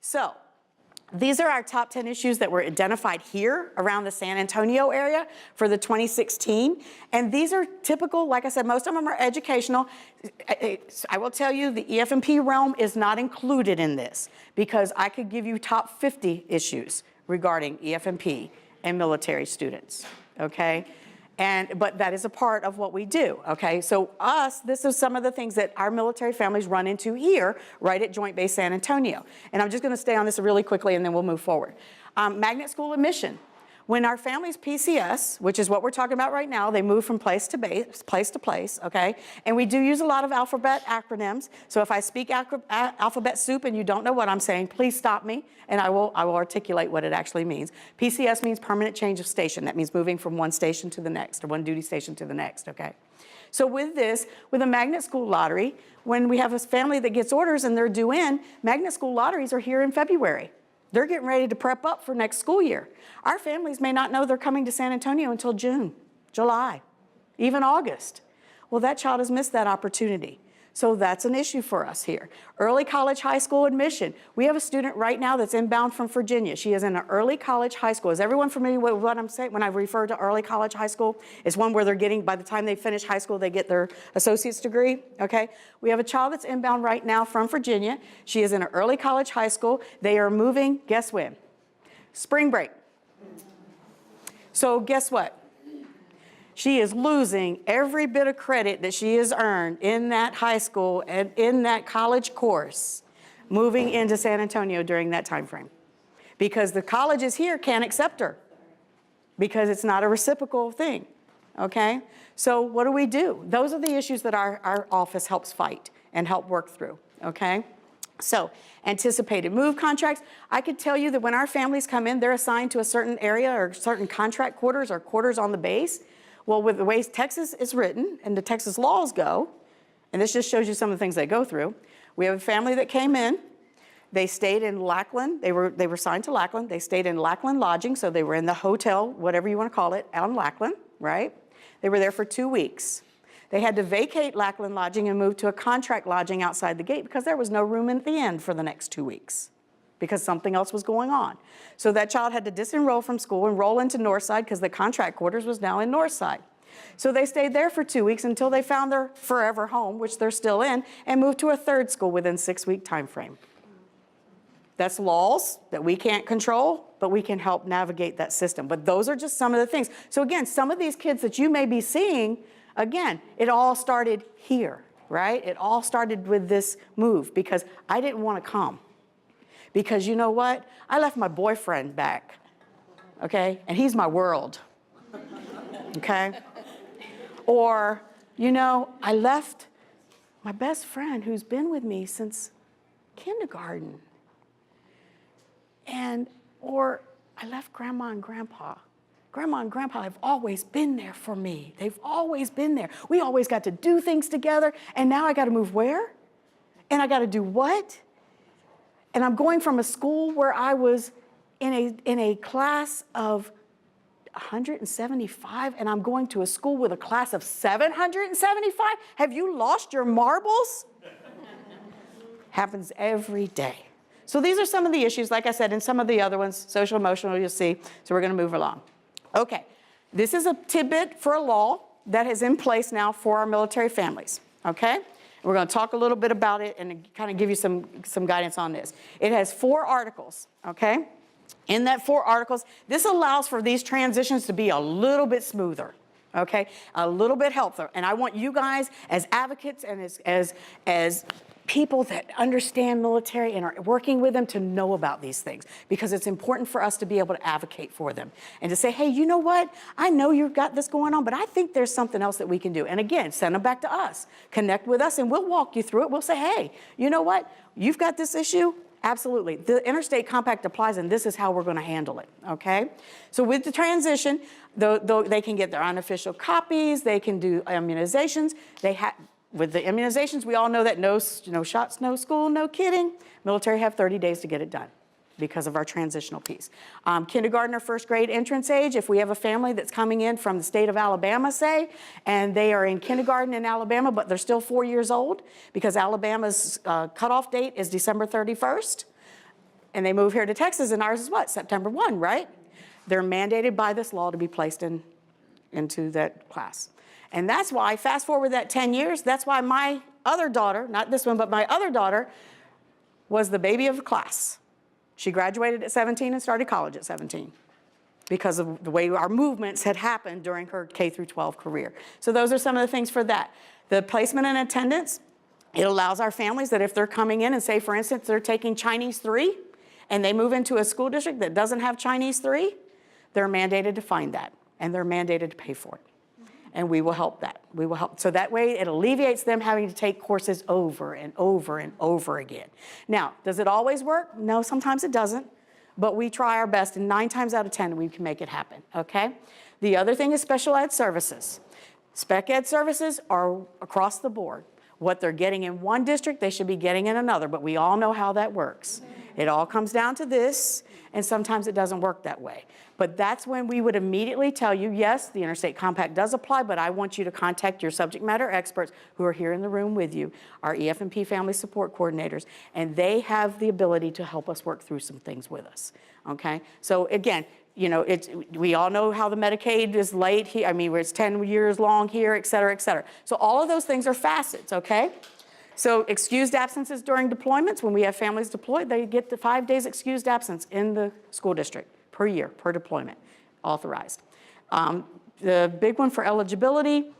So these are our top 10 issues that were identified here around the San Antonio area for the 2016. And these are typical, like I said, most of them are educational. I will tell you the EF&P realm is not included in this because I could give you top 50 issues regarding EF&P and military students, okay? But that is a part of what we do, okay? So this is some of the things that our military families run into here, right at Joint Base San Antonio. And I'm just gonna stay on this really quickly and then we'll move forward. Magnet school admission. When our families PCS, which is what we're talking about right now, they move from place to place, okay? And we do use a lot of alphabet acronyms. So if I speak alphabet soup and you don't know what I'm saying, please stop me and I will articulate what it actually means. PCS means permanent change of station. That means moving from one station to the next or one duty station to the next, okay? So with a magnet school lottery, when we have a family that gets orders and they're due in, magnet school lotteries are here in February. They're getting ready to prep up for next school year. Our families may not know they're coming to San Antonio until June, July, even August. Well, that child has missed that opportunity. So that's an issue for us here. Early college high school admission. We have a student right now that's inbound from Virginia. She is in an early college high school. Is everyone familiar with what I'm saying when I refer to early college high school? It's one where they're getting, by the time they finish high school, they get their associate's degree, okay? We have a child that's inbound right now from Virginia. She is in an early college high school. They are moving, guess when? Spring break. So guess what? She is losing every bit of credit that she has earned in that high school and in that college course moving into San Antonio during that time frame. Because the colleges here can't accept her because it's not a reciprocal thing, okay? So what do? Those are the issues that our office helps fight and help work through, okay? So anticipated move contracts. I could tell you that when our families come in, they're assigned to a certain area or certain contract quarters or quarters on the base. Well, with the way Texas is written and the Texas laws go, and this just shows you some of the things they go through. We have a family that came in. They stayed in Lackland. They were assigned to Lackland. They stayed in Lackland lodging, so they were in the hotel, whatever you want to call it, on Lackland, right? They were there for 2 weeks. They had to vacate Lackland lodging and move to a contract lodging outside the gate because there was no room at the end for the next 2 weeks because something else was going on. So that child had to disenroll from school and roll into Northside because the contract quarters was now in Northside. So they stayed there for 2 weeks until they found their forever home, which they're still in, and moved to a third school within 6-week time frame. That's laws that we can't control, but we can help navigate that system. But those are just some of the things. So again, some of these kids that you may be seeing, again, it all started here, right? It all started with this move because I didn't want to come. Because you know what? I left my boyfriend back, okay? And he's my world, okay? Or, you know, I left my best friend who's been with me since kindergarten. Or I left Grandma and Grandpa. Grandma and Grandpa have always been there for me. They've always been there. We always got to do things together, and now I got to move where? And I got to do what? And I'm going from a school where I was in a class of 175, and I'm going to a school with a class of 775? Have you lost your marbles? Happens every day. So these are some of the issues, like I said, and some of the other ones, social, emotional, you'll see. So we're going to move along. Okay, this is a tidbit for a law that is in place now for our military families, okay? We're going to talk a little bit about it and kind of give you some guidance on this. It has 4 articles, okay? In that 4 articles, this allows for these transitions to be a little bit smoother, okay? A little bit helpful. And I want you guys as advocates and as people that understand military and are working with them to know about these things because it's important for us to be able to advocate for them and to say, hey, you know what? I know you've got this going on, but I think there's something else that we can do. And again, send them back to us. Connect with us and we'll walk you through it. We'll say, hey, you know what? You've got this issue. Absolutely. The Interstate Compact applies and this is how we're going to handle it, okay? So with the transition, they can get their unofficial copies. They can do immunizations. With the immunizations, we all know that no shots, no school, no kidding. Military have 30 days to get it done because of our transitional piece. Kindergarten or first grade entrance age, if we have a family that's coming in from the state of Alabama, say, and they are in kindergarten in Alabama, but they're still 4 years old because Alabama's cutoff date is December 31st. and they move here to Texas, and ours is what, September 1, right? They're mandated by this law to be placed into that class. And that's why, fast forward that 10 years, that's why my other daughter, not this one, but my other daughter, was the baby of the class. She graduated at 17 and started college at 17 because of the way our movements had happened during her K through 12 career. So those are some of the things for that. The placement and attendance, it allows our families that if they're coming in and say, for instance, they're taking Chinese 3 and they move into a school district that doesn't have Chinese 3, they're mandated to find that and they're mandated to pay for it. And we will help that. We will help. So that way it alleviates them having to take courses over and over and over again. Now, does it always work? No, sometimes it doesn't. But we try our best, and 9 times out of 10 we can make it happen, okay? The other thing is special ed services. Spec ed services are across the board. What they're getting in one district, they should be getting in another, but we all know how that works. It all comes down to this, and sometimes it doesn't work that way. But that's when we would immediately tell you, yes, the Interstate Compact does apply, but I want you to contact your subject matter experts who are here in the room with you, our EF&P family support coordinators, and they have the ability to help us work through some things with us, okay? So again, you know, we all know how the Medicaid is late here. I mean, where it's 10 years long here, et cetera, et cetera. So all of those things are facets, okay? So excused absences during deployments, when we have families deployed, they get the 5 days excused absence in the school district per year, per deployment, authorized. The big one for eligibility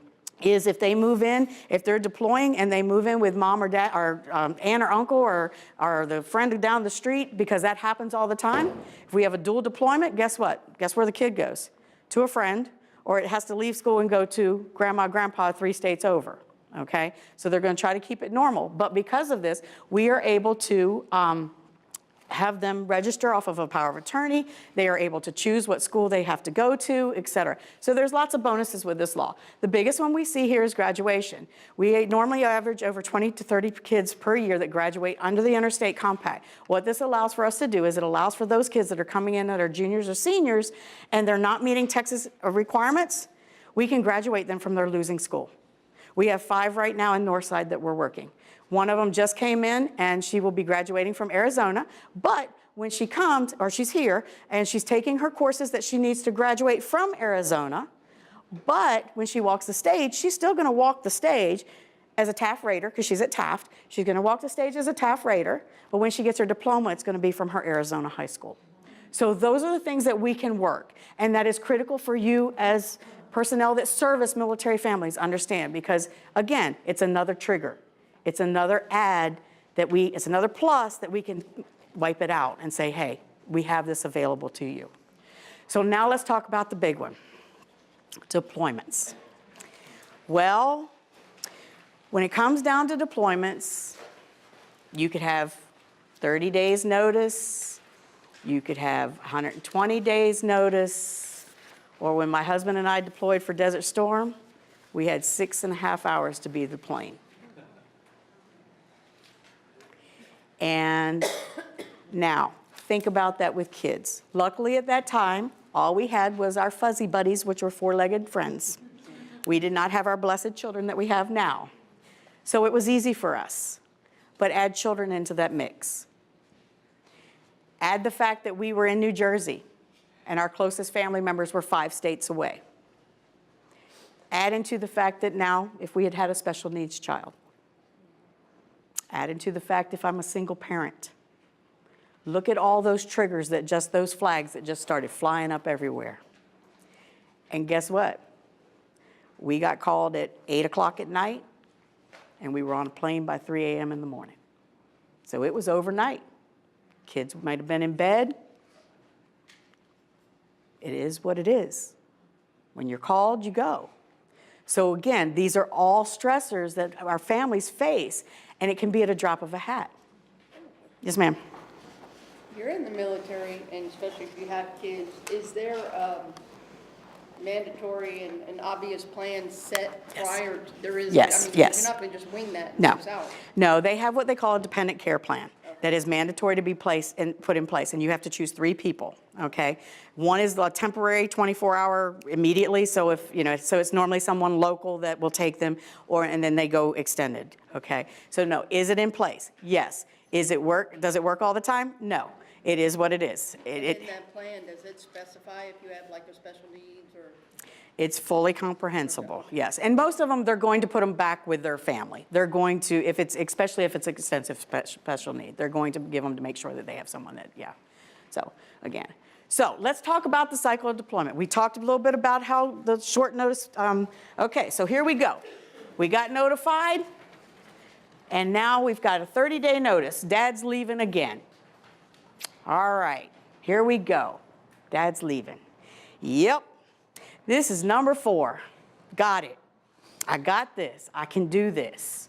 is if they move in, if they're deploying and they move in with mom or dad or aunt or uncle or the friend down the street, because that happens all the time. If we have a dual deployment, guess what? Guess where the kid goes? To a friend, or it has to leave school and go to grandma, grandpa 3 states over, okay? So they're gonna try to keep it normal. But because of this, we are able to have them register off of a power of attorney. They are able to choose what school they have to go to, et cetera. So there's lots of bonuses with this law. The biggest one we see here is graduation. We normally average over 20 to 30 kids per year that graduate under the Interstate Compact. What this allows for us to do is it allows for those kids that are coming in that are juniors or seniors and they're not meeting Texas requirements, we can graduate them from their losing school. We have 5 right now in Northside that we're working. One of them just came in and she will be graduating from Arizona, but when she comes, or she's here, and she's taking her courses that she needs to graduate from Arizona, but when she walks the stage, she's still gonna walk the stage as a Taft Raider, because she's at Taft. She's gonna walk the stage as a Taft Raider, but when she gets her diploma, it's gonna be from her Arizona high school. So those are the things that we can work, and that is critical for you as personnel that service military families understand, because again, it's another trigger. It's another it's another plus that we can wipe it out and say, hey, we have this available to you. So now let's talk about the big one, deployments. Well, when it comes down to deployments, you could have 30 days notice, you could have 120 days notice, or when my husband and I deployed for Desert Storm, we had 6.5 hours to be the plane. And now, think about that with kids. Luckily at that time, all we had was our fuzzy buddies, which were 4-legged friends. We did not have our blessed children that we have now. So it was easy for us. But add children into that mix. Add the fact that we were in New Jersey and our closest family members were 5 states away. Add into the fact that now, if we had had a special needs child, add into the fact if I'm a single parent. Look at all those triggers those flags that just started flying up everywhere. And guess what? We got called at 8 o'clock at night and we were on a plane by 3 a.m. in the morning. So it was overnight. Kids might have been in bed. It is what it is. When you're called, you go. So again, these are all stressors that our families face, and it can be at a drop of a hat. Yes, ma'am. You're in the military, and especially if you have kids, is there mandatory and obvious plans set prior to, there is? Yes, I mean, yes. You're not going to just wing that No, yourself. no, they have what they call a dependent care plan that is mandatory to be put in place, and you have to choose 3 people, okay? One is the temporary 24-hour immediately, so if, you know, so it's normally someone local that will take them, and then they go extended, okay? So no, is it in place? Yes. Does it work all the time? No. It is what it is. And in that plan, does it specify if you have like a special needs or? It's fully comprehensible, yes. And most of them, they're going to put them back with their family. They're going to, if it's, especially if it's extensive special need, they're going to give them to make sure that they have someone that, yeah. So, again. So, let's talk about the cycle of deployment. We talked a little bit about how the short notice, okay, so here we go. We got notified, and now we've got a 30-day notice. Dad's leaving again. All right, here we go. Dad's leaving. Yep. This is number 4. Got it. I got this. I can do this.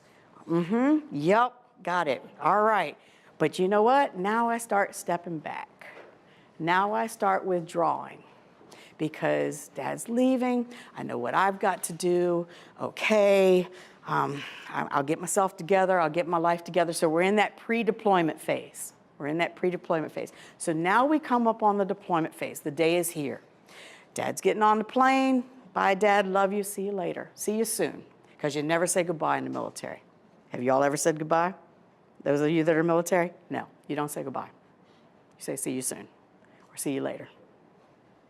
Yep, got it. All right. But you know what? Now I start stepping back. Now I start withdrawing because Dad's leaving. I know what I've got to do. Okay. I'll get myself together. I'll get my life together. So we're in that pre-deployment phase. We're in that pre-deployment phase. So now we come up on the deployment phase. The day is here. Dad's getting on the plane. Bye, Dad. Love you. See you later. See you soon. Because you never say goodbye in the military. Have you all ever said goodbye? Those of you that are military? No, you don't say goodbye. You say see you soon or see you later.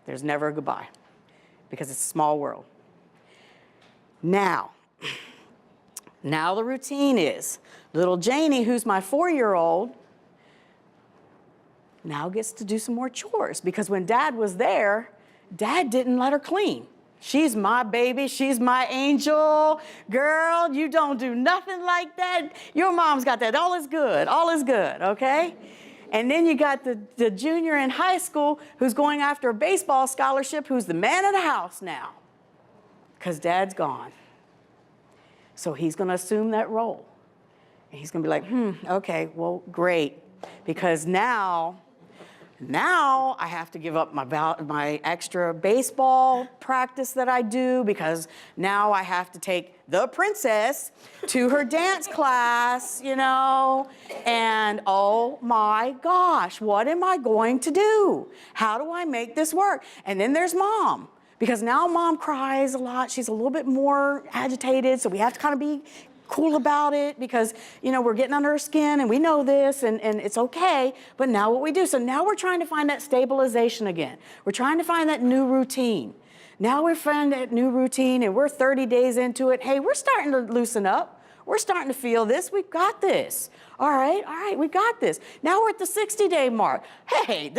There's never a goodbye because it's a small world. Now the routine is little Janie, who's my 4-year-old, now gets to do some more chores because when Dad was there, Dad didn't let her clean. She's my baby. She's my angel. Girl, you don't do nothing like that. Your mom's got that. All is good. All is good, okay? And then you got the junior in high school who's going after a baseball scholarship, who's the man of the house now because Dad's gone. So he's going to assume that role. And he's going to be like, okay, well, great. Because now I have to give up my extra baseball practice that I do because now I have to take the princess to her dance class, you know, and oh my gosh, what am I going to do? How do I make this work? And then there's Mom, because now Mom cries a lot. She's a little bit more agitated, so we have to kind of be cool about it because, you know, we're getting under her skin and we know this and it's okay, but now what we do, so now we're trying to find that stabilization again. We're trying to find that new routine. Now we're finding that new routine and we're 30 days into it. Hey, we're starting to loosen up. We're starting to feel this. We've got this. All right, we got this. Now we're at the 60-day mark. Hey,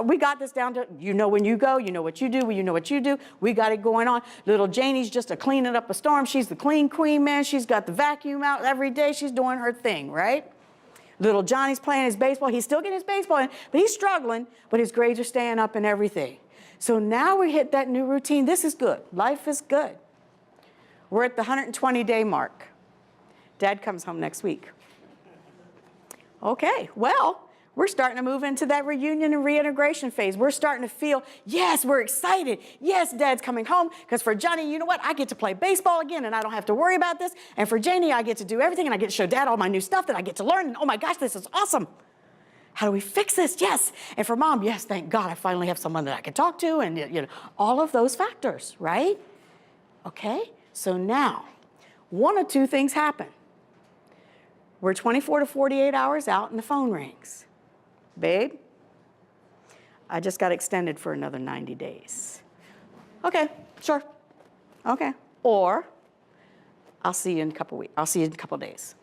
we got this down to, you know when you go, you know what you do, you know what you do. We got it going on. Little Janie's just a cleaning up a storm. She's the clean queen, man. She's got the vacuum out every day. She's doing her thing, right? Little Johnny's playing his baseball. He's still getting his baseball in, but he's struggling, but his grades are staying up and everything. So now we hit that new routine. This is good. Life is good. We're at the 120-day mark. Dad comes home next week. Okay, well, we're starting to move into that reunion and reintegration phase. We're starting to feel, yes, we're excited. Yes, Dad's coming home, because for Johnny, you know what? I get to play baseball again, and I don't have to worry about this. And for Janie, I get to do everything, and I get to show Dad all my new stuff that I get to learn. And oh my gosh, this is awesome. How do we fix this? Yes. And for Mom, yes, thank God I finally have someone that I can talk to, and you know, all of those factors, right? Okay, so now, one of two things happen. We're 24 to 48 hours out and the phone rings. Babe, I just got extended for another 90 days. Okay, sure. Okay. Or I'll see you in a couple weeks. I'll see you in a couple days.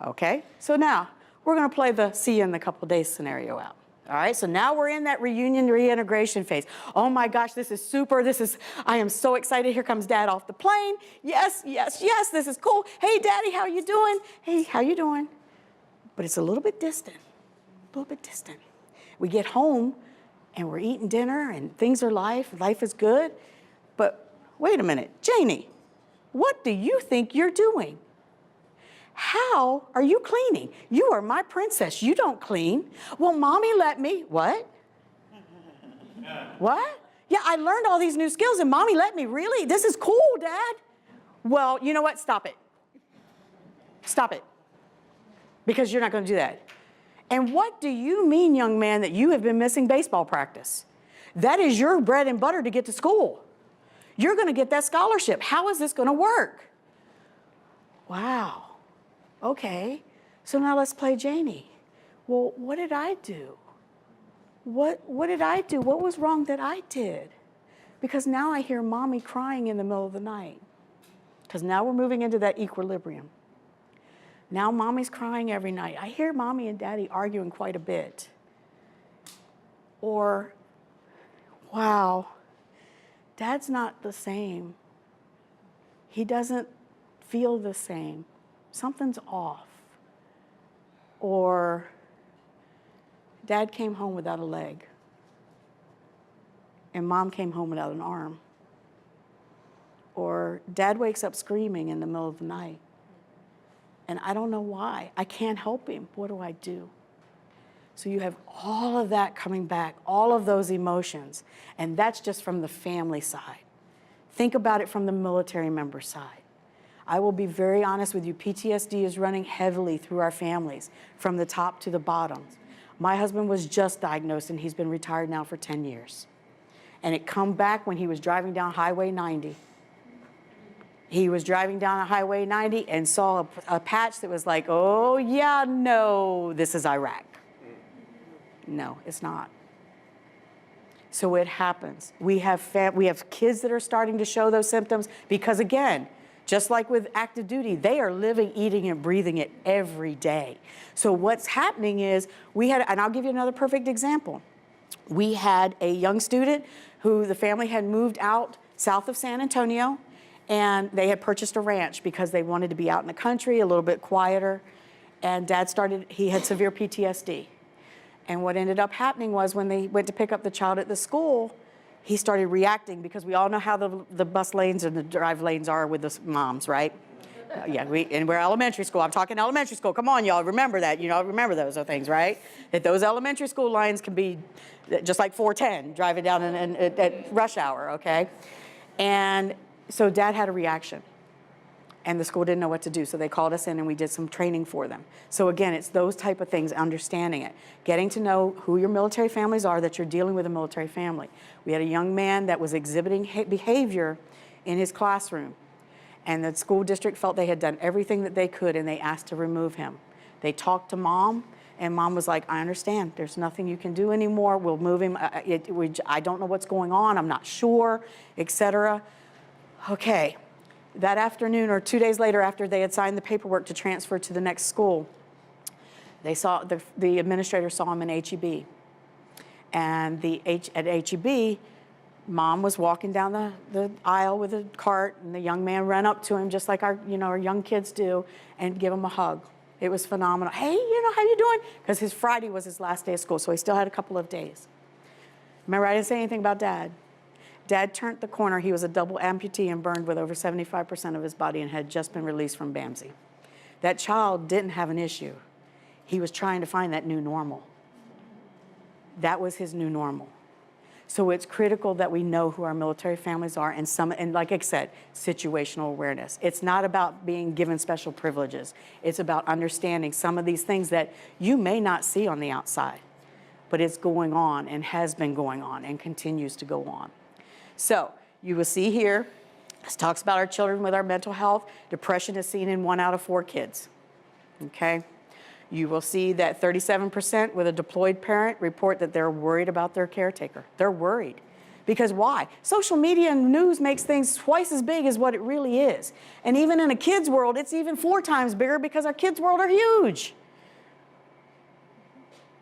Okay, so now we're going to play the see you in a couple days scenario out. All right, so now we're in that reunion reintegration phase. Oh my gosh, this is super. I am so excited. Here comes Dad off the plane. Yes, yes, yes, this is cool. Hey, Daddy, how you doing? Hey, how you doing? But it's a little bit distant, a little bit distant. We get home and we're eating dinner and things are life is good. But wait a minute, Janie, what do you think you're doing? How are you cleaning? You are my princess. You don't clean. Well, Mommy let me. What? What? Yeah, I learned all these new skills and Mommy let me. Really? This is cool, Dad. Well, you know what? Stop it. Stop it. Because you're not going to do that. And what do you mean, young man, that you have been missing baseball practice? That is your bread and butter to get to school. You're going to get that scholarship. How is this going to work? Wow. Okay, so now let's play Janie. Well, what did I do? What did I do? What was wrong that I did? Because now I hear mommy crying in the middle of the night. Because now we're moving into that equilibrium. Now mommy's crying every night. I hear mommy and daddy arguing quite a bit. Or, wow, dad's not the same. He doesn't feel the same. Something's off. Or, dad came home without a leg. And mom came home without an arm. Or dad wakes up screaming in the middle of the night. And I don't know why. I can't help him. What do I do? So you have all of that coming back, all of those emotions. And that's just from the family side. Think about it from the military member side. I will be very honest with you, PTSD is running heavily through our families, from the top to the bottom. My husband was just diagnosed, and he's been retired now for 10 years. And it come back when he was driving down Highway 90. He was driving down Highway 90 and saw a patch that was like, oh yeah, no, this is Iraq. No, it's not. So it happens. We have kids that are starting to show those symptoms because, again, just like with active duty, they are living, eating, and breathing it every day. So what's happening is and I'll give you another perfect example. We had a young student who the family had moved out south of San Antonio, and they had purchased a ranch because they wanted to be out in the country, a little bit quieter. And he had severe PTSD. And what ended up happening was when they went to pick up the child at the school, he started reacting, because we all know how the bus lanes and the drive lanes are with the moms, right? Yeah, we're elementary school. I'm talking elementary school. Come on, y'all, remember that. You know, remember those things, right? That those elementary school lines can be just like 410, driving down at rush hour, okay? And so dad had a reaction, and the school didn't know what to do. So they called us in, and we did some training for them. So again, it's those type of things, understanding it, getting to know who your military families are, that you're dealing with a military family. We had a young man that was exhibiting behavior in his classroom, and the school district felt they had done everything that they could, and they asked to remove him. They talked to mom, and mom was like, I understand, there's nothing you can do anymore. We'll move him. I don't know what's going on. I'm not sure, etc. Okay, that afternoon, or 2 days later, after they had signed the paperwork to transfer to the next school, they saw the administrator saw him in HEB. And at HEB, mom was walking down the aisle with a cart, and the young man ran up to him, just like our young kids do, and give him a hug. It was phenomenal. Hey, how you doing? Because his Friday was his last day of school, so he still had a couple of days. Remember, I didn't say anything about dad. Dad turned the corner. He was a double amputee and burned with over 75% of his body, and had just been released from BAMC. That child didn't have an issue. He was trying to find that new normal. That was his new normal. So it's critical that we know who our military families are, and like I said, situational awareness. It's not about being given special privileges. It's about understanding some of these things that you may not see on the outside, but it's going on, and has been going on, and continues to go on. So you will see here, this talks about our children with our mental health. Depression is seen in 1 out of 4 kids, okay? You will see that 37% with a deployed parent report that they're worried about their caretaker. They're worried. Because why? Social media and news makes things twice as big as what it really is. And even in a kid's world, it's even 4 times bigger, because our kids' world are huge.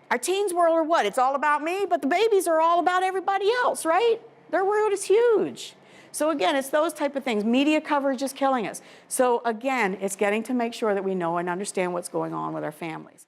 Our teens' world are what? It's all about me, but the babies are all about everybody else, right? Their world is huge. So again, it's those type of things. Media coverage is killing us. So again, it's getting to make sure that we know and understand what's going on with our families.